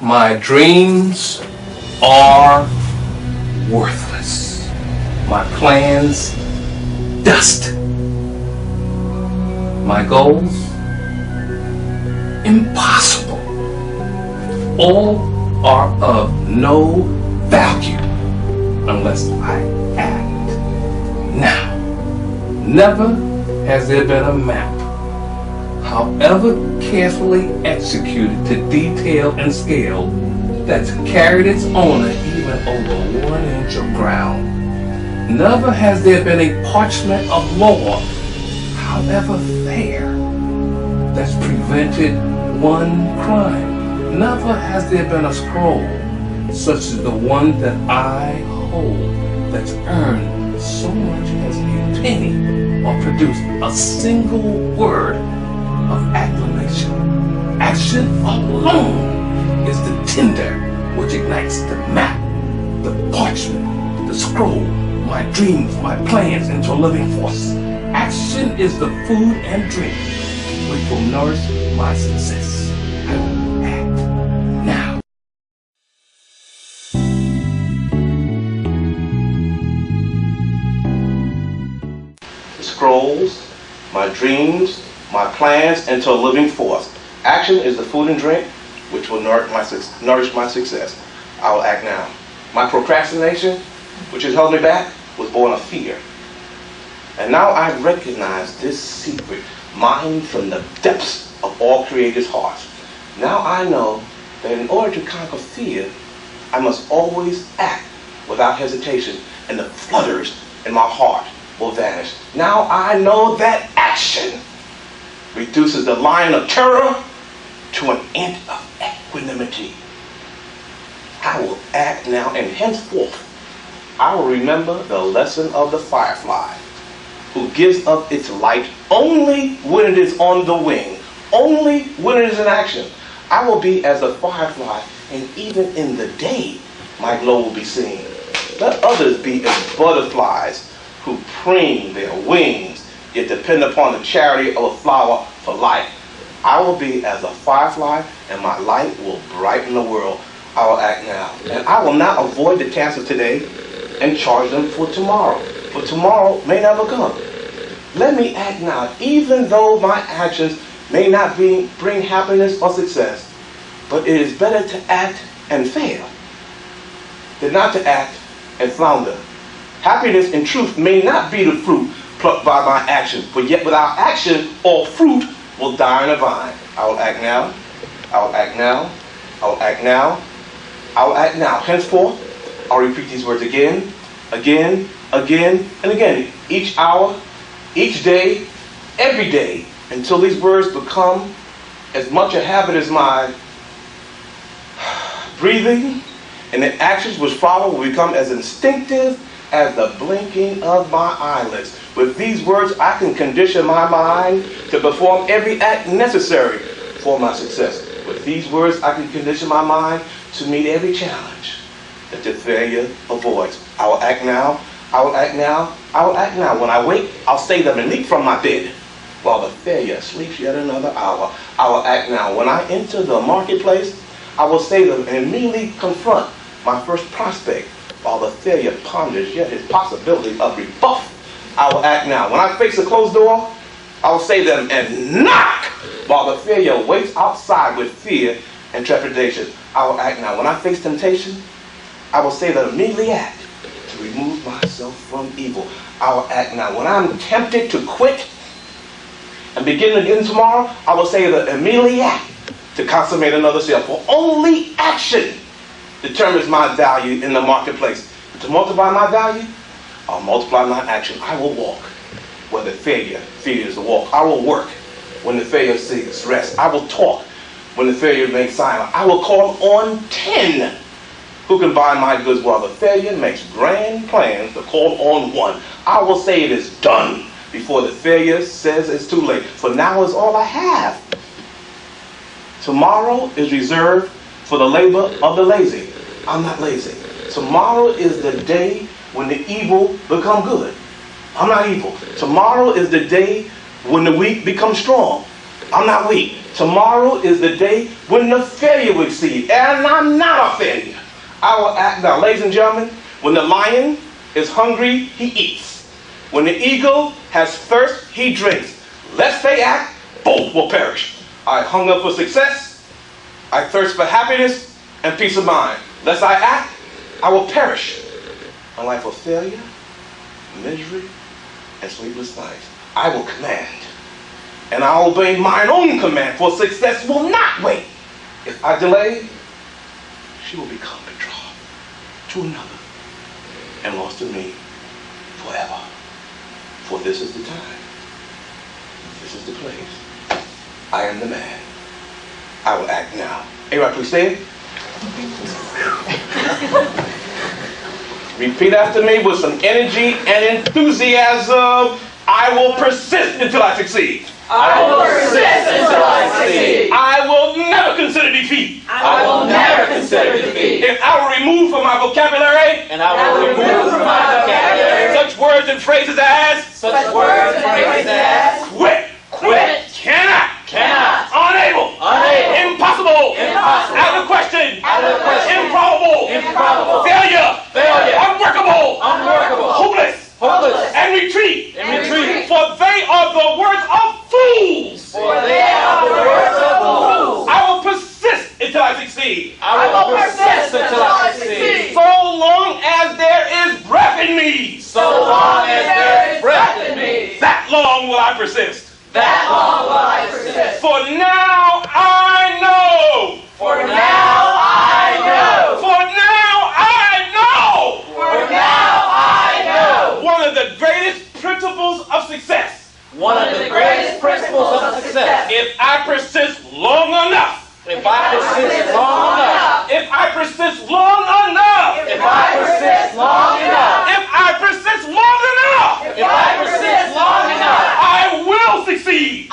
My dreams are worthless. My plans, dust. My goals, impossible. All are of no value unless I act now. Never has there been a map, however carefully executed to detail and scale, that's carried its owner even over 1 inch of ground. Never has there been a parchment of law, however fair, that's prevented one crime. Never has there been a scroll such as the one that I hold, that's earned so much as a penny or produced a single word of acclamation. Action alone is the tinder which ignites the map, the parchment, the scroll, my dreams, my plans into a living force. Action is the food and drink which will nourish my success. I will act now. The scrolls, my dreams, my plans into a living force. Action is the food and drink which will nourish my success. I will act now. My procrastination, which has held me back, was born of fear. And now I recognize this secret, mine from the depths of all creators' hearts. Now I know that in order to conquer fear, I must always act without hesitation, and the flutters in my heart will vanish. Now I know that action reduces the lion of terror to an ant of equanimity. I will act now, and henceforth I will remember the lesson of the firefly, who gives up its light only when it is on the wing, only when it is in action. I will be as a firefly, and even in the day my glow will be seen. Let others be as butterflies who preen their wings, yet depend upon the charity of a flower for life. I will be as a firefly, and my light will brighten the world. I will act now, and I will not avoid the tasks of today and charge them for tomorrow, for tomorrow may never come. Let me act now, even though my actions may not bring happiness or success, but it is better to act and fail than not to act and flounder. Happiness and truth may not be the fruit plucked by my action, but yet without action, all fruit will die in a vine. I will act now. I will act now. I will act now. I will act now. Henceforth, I'll repeat these words again, again, again, and again. Each hour, each day, every day, until these words become as much a habit as my breathing, and the actions which follow will become as instinctive as the blinking of my eyelids. With these words, I can condition my mind to perform every act necessary for my success. With these words, I can condition my mind to meet every challenge that the failure avoids. I will act now. I will act now. I will act now. When I wake, I'll say them and leap from my bed, while the failure sleeps yet another hour. I will act now. When I enter the marketplace, I will say them and immediately confront my first prospect, while the failure ponders yet his possibility of rebuff. I will act now. When I face a closed door, I will say them and knock, while the failure waits outside with fear and trepidation. I will act now. When I face temptation, I will say that immediately act to remove myself from evil. I will act now. When I'm tempted to quit and begin again tomorrow, I will say that immediately act to consummate another sale. For only action determines my value in the marketplace. To multiply my value, I'll multiply my action. I will walk where the failure fears the walk. I will work when the failure seeks rest. I will talk when the failure makes silent. I will call on 10 who can buy my goods, while the failure makes grand plans to call on one. I will say it is done before the failure says it's too late. For now is all I have. Tomorrow is reserved for the labor of the lazy. I'm not lazy. Tomorrow is the day when the evil become good. I'm not evil. Tomorrow is the day when the weak become strong. I'm not weak. Tomorrow is the day when the failure will exceed, and I'm not a failure. I will act now. Ladies and gentlemen, when the lion is hungry, he eats. When the eagle has thirst, he drinks. Lest they act, both will perish. I hunger for success. I thirst for happiness and peace of mind. Lest I act, I will perish. A life of failure, misery, and sleepless nights. I will command, and I'll obey mine own command, for success will not wait. If I delay, she will become betrothed to another and lost to me forever. For this is the time. This is the place. I am the man. I will act now. Everybody please stand. Repeat after me with some energy and enthusiasm. I will persist until I succeed. I will persist until I succeed. I will never consider defeat. I will never consider defeat. And I will remove from my vocabulary such words and phrases as quit, cannot, unable, impossible, out of the question, improbable, failure, unworkable, hopeless, and retreat. For they are the words of fools. I will persist until I succeed. So long as there is breath in me. That long will I persist. For now I know. One of the greatest principles of success. If I persist long enough. If I persist long enough. I will succeed.